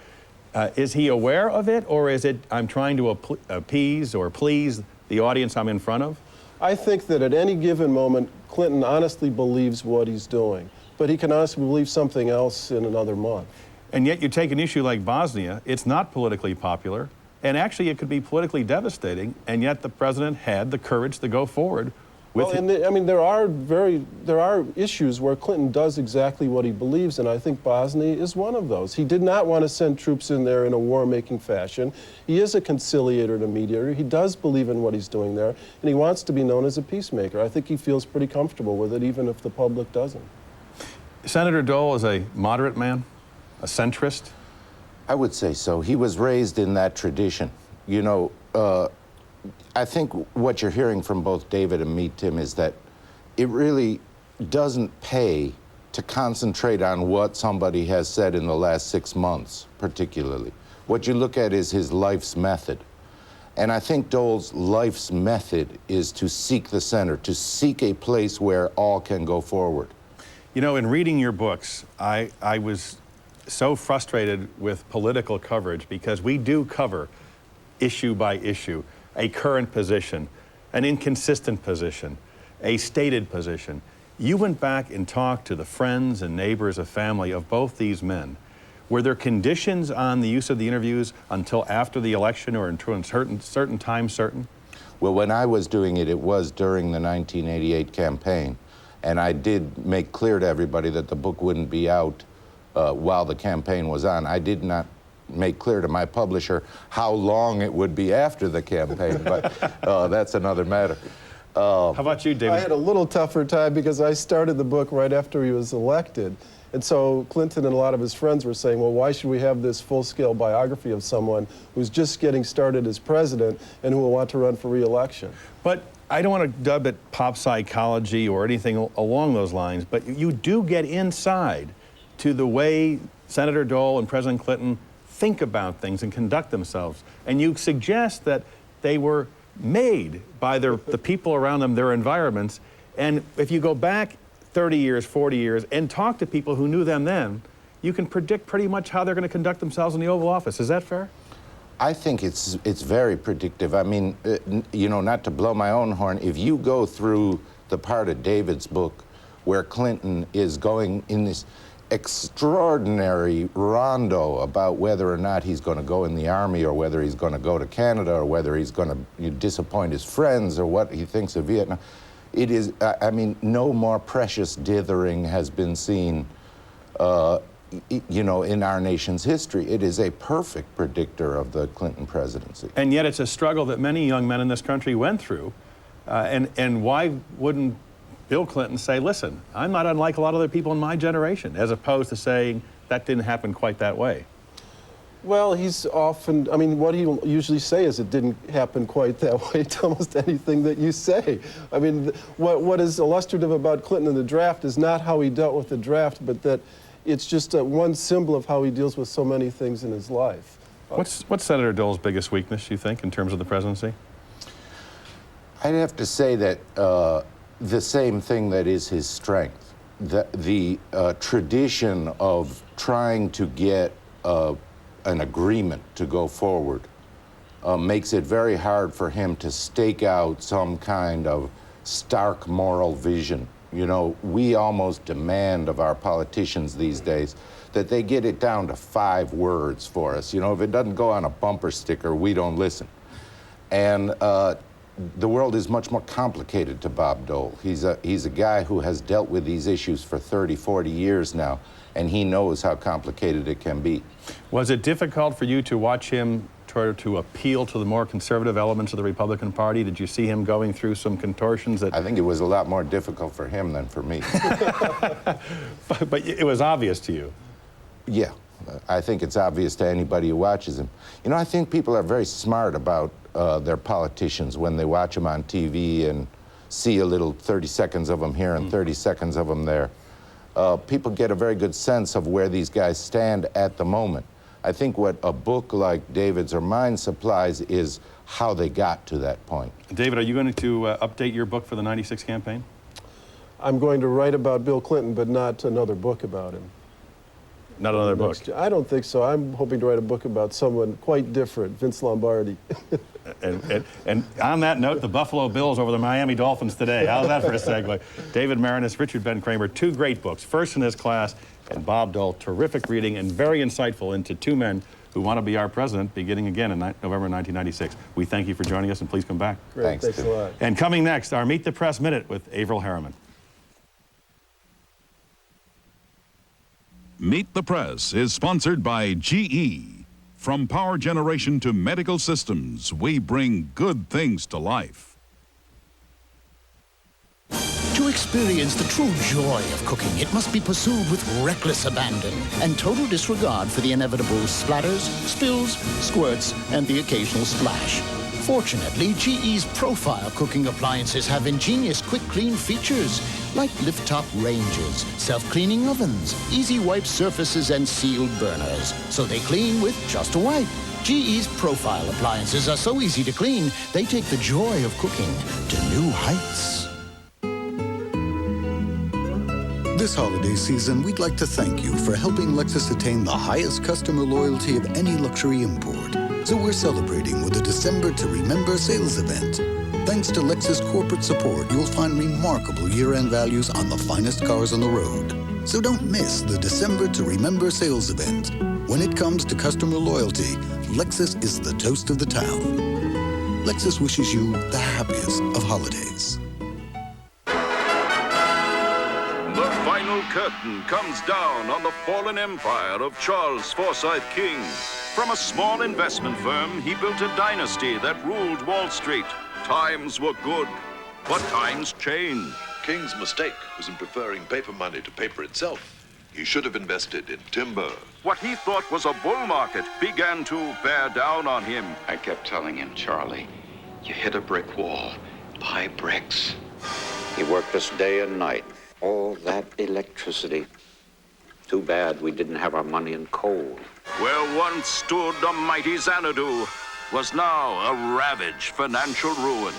is he aware of it, or is it, I'm trying to appease or please the audience I'm in front of? I think that at any given moment, Clinton honestly believes what he's doing. But he can honestly believe something else in another month. And yet you take an issue like Bosnia, it's not politically popular, and actually it could be politically devastating, and yet the president had the courage to go forward with it. I mean, there are issues where Clinton does exactly what he believes, and I think Bosnia is one of those. He did not want to send troops in there in a war-making fashion. He is a conciliator and a mediator. He does believe in what he's doing there, and he wants to be known as a peacemaker. I think he feels pretty comfortable with it, even if the public doesn't. Senator Dole is a moderate man, a centrist? I would say so. He was raised in that tradition. You know, I think what you're hearing from both David and me, Tim, is that it really doesn't pay to concentrate on what somebody has said in the last 6 months, particularly. What you look at is his life's method. And I think Dole's life's method is to seek the center, to seek a place where all can go forward. You know, in reading your books, I was so frustrated with political coverage because we do cover issue by issue, a current position, an inconsistent position, a stated position. You went back and talked to the friends and neighbors of family of both these men. Were there conditions on the use of the interviews until after the election or until certain time certain? Well, when I was doing it, it was during the 1988 campaign. And I did make clear to everybody that the book wouldn't be out while the campaign was on. I did not make clear to my publisher how long it would be after the campaign, but that's another matter. How about you, David? I had a little tougher time because I started the book right after he was elected. And so Clinton and a lot of his friends were saying, well, why should we have this full-scale biography of someone who's just getting started as president and who will want to run for re-election? But I don't want to dub it pop psychology or anything along those lines, but you do get inside to the way Senator Dole and President Clinton think about things and conduct themselves. And you suggest that they were made by the people around them, their environments. And if you go back 30 years, 40 years, and talk to people who knew them then, you can predict pretty much how they're going to conduct themselves in the Oval Office. Is that fair? I think it's very predictive. I mean, you know, not to blow my own horn, if you go through the part of David's book where Clinton is going in this, extraordinary rondo about whether or not he's going to go in the Army or whether he's going to go to Canada or whether he's going to disappoint his friends or what he thinks of Vietnam. It is, I mean, no more precious dithering has been seen, you know, in our nation's history. It is a perfect predictor of the Clinton presidency. And yet it's a struggle that many young men in this country went through. And why wouldn't Bill Clinton say, listen, I'm not unlike a lot of other people in my generation, as opposed to saying that didn't happen quite that way? Well, he's often, I mean, what he'll usually say is it didn't happen quite that way to almost anything that you say. I mean, what is illustrative about Clinton in the draft is not how he dealt with the draft, but that it's just one symbol of how he deals with so many things in his life. What's Senator Dole's biggest weakness, you think, in terms of the presidency? I'd have to say that the same thing that is his strength. The tradition of trying to get an agreement to go forward makes it very hard for him to stake out some kind of stark moral vision. You know, we almost demand of our politicians these days that they get it down to 5 words for us. You know, if it doesn't go on a bumper sticker, we don't listen. And the world is much more complicated to Bob Dole. He's a guy who has dealt with these issues for 30, 40 years now, and he knows how complicated it can be. Was it difficult for you to watch him try to appeal to the more conservative elements of the Republican Party? Did you see him going through some contortions that... I think it was a lot more difficult for him than for me. But it was obvious to you? Yeah, I think it's obvious to anybody who watches him. You know, I think people are very smart about their politicians when they watch them on TV and see a little 30 seconds of them here and 30 seconds of them there. People get a very good sense of where these guys stand at the moment. I think what a book like David's or mine supplies is how they got to that point. David, are you going to update your book for the '96 campaign? I'm going to write about Bill Clinton, but not another book about him. Not another book? I don't think so. I'm hoping to write a book about someone quite different, Vince Lombardi. And on that note, the Buffalo Bills over the Miami Dolphins today. How's that for a segue? David Marinis, Richard Ben Kramer, 2 great books, first in his class, and Bob Dole, terrific reading and very insightful into 2 men who want to be our president beginning again in November 1996. We thank you for joining us, and please come back. Great, thanks a lot. And coming next, our Meet the Press Minute with Avril Harriman. Meet the Press is sponsored by GE. From power generation to medical systems, we bring good things to life. To experience the true joy of cooking, it must be pursued with reckless abandon and total disregard for the inevitable splatters, spills, squirts, and the occasional splash. Fortunately, GE's profile cooking appliances have ingenious quick clean features like lift-top ranges, self-cleaning ovens, easy wipe surfaces, and sealed burners, so they clean with just a wipe. GE's profile appliances are so easy to clean, they take the joy of cooking to new heights. This holiday season, we'd like to thank you for helping Lexus attain the highest customer loyalty of any luxury import. So we're celebrating with a December to Remember sales event. Thanks to Lexus corporate support, you'll find remarkable year-end values on the finest cars on the road. So don't miss the December to Remember sales event. When it comes to customer loyalty, Lexus is the toast of the town. Lexus wishes you the happiest of holidays. The final curtain comes down on the fallen empire of Charles Forsyth King. From a small investment firm, he built a dynasty that ruled Wall Street. Times were good, but times change. King's mistake was in preferring paper money to paper itself. He should have invested in timber. What he thought was a bull market began to bear down on him. I kept telling him, Charlie, you hit a brick wall. Buy bricks. He worked us day and night. All that electricity. Too bad we didn't have our money in coal. Where once stood a mighty Xanadu was now a ravaged financial ruin.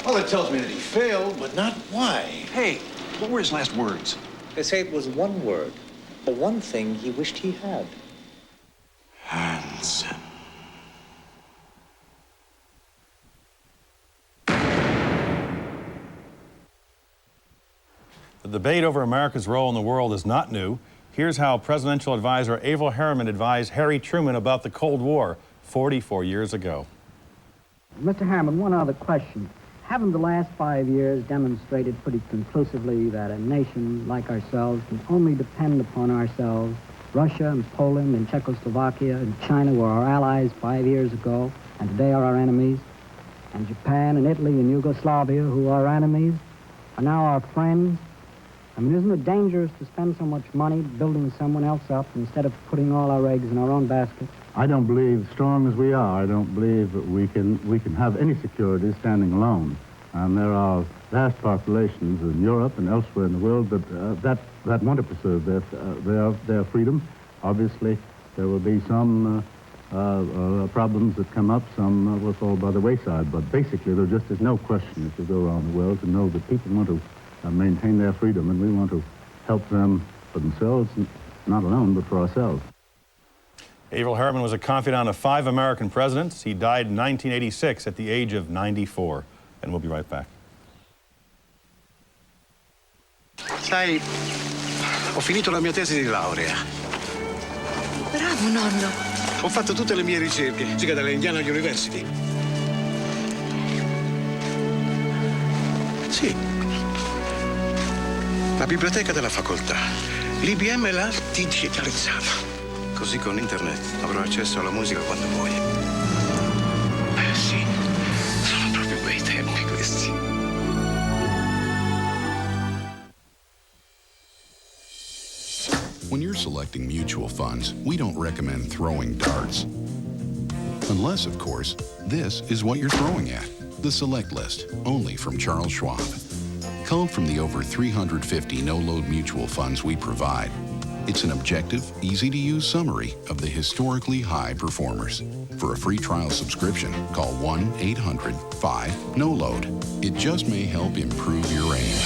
Well, it tells me that he failed, but not why. Hey, what were his last words? They say it was one word. The one thing he wished he had. Hansen. The debate over America's role in the world is not new. Here's how presidential advisor Averell Harriman advised Harry Truman about the Cold War 44 years ago. Mr. Harriman, one other question. Haven't the last 5 years demonstrated pretty conclusively that a nation like ourselves can only depend upon ourselves? Russia and Poland and Czechoslovakia and China were our allies 5 years ago, and today are our enemies. And Japan and Italy and Yugoslavia, who are our enemies, are now our friends. I mean, isn't it dangerous to spend so much money building someone else up instead of putting all our eggs in our own basket? I don't believe, strong as we are, I don't believe that we can have any security standing alone. And there are vast populations in Europe and elsewhere in the world that want to preserve their freedom. Obviously, there will be some problems that come up, some will fall by the wayside. But basically, there just is no question if you go around the world to know that people want to maintain their freedom, and we want to help them for themselves, not alone, but for ourselves. Averell Harriman was a confidant of 5 American presidents. He died in 1986 at the age of 94. And we'll be right back. Sai, ho finito la mia tesi di laurea. Bravo, nonno. Ho fatto tutte le mie ricerche, mica dalle Indiana University. Sì. La biblioteca della facoltà. L'IBM l'ha digitalizzata. Così con internet avrò accesso alla musica quando voglio. Sì, sono proprio bei tempi questi. When you're selecting mutual funds, we don't recommend throwing darts. Unless, of course, this is what you're throwing at. The Select List, only from Charles Schwab. Culled from the over 350 no-load mutual funds we provide, it's an objective, easy-to-use summary of the historically high performers. For a free trial subscription, call 1-800-5-NO-LOAD. It just may help improve your aim.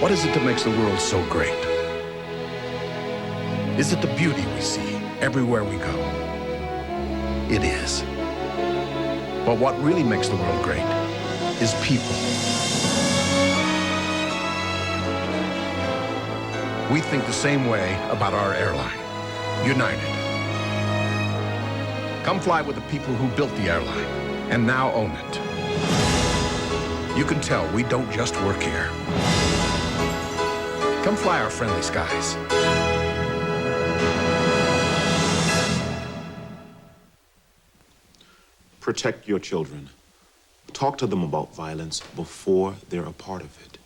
What is it that makes the world so great? Is it the beauty we see everywhere we go? It is. But what really makes the world great is people. We think the same way about our airline, United. Come fly with the people who built the airline and now own it. You can tell we don't just work here. Come fly our friendly skies. Protect your children. Talk to them about violence before they're a part of it.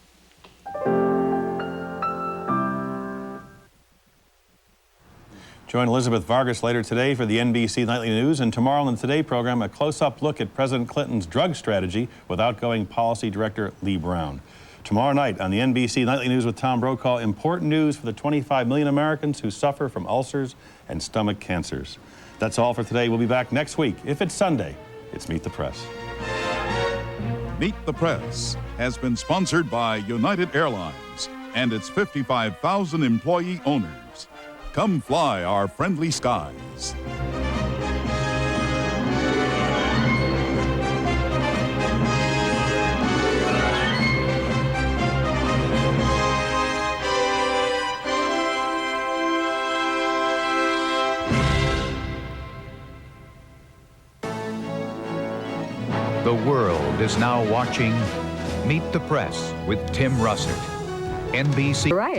Join Elizabeth Vargas later today for the NBC Nightly News, and tomorrow on the Today program, a close-up look at President Clinton's drug strategy with outgoing policy director Lee Brown. Tomorrow night on the NBC Nightly News with Tom Brokaw, important news for the 25 million Americans who suffer from ulcers and stomach cancers. That's all for today. We'll be back next week. If it's Sunday, it's Meet the Press. Meet the Press has been sponsored by United Airlines and its 55,000 employee owners. Come fly our friendly skies. The world is now watching Meet the Press with Tim Russert. NBC. Variety.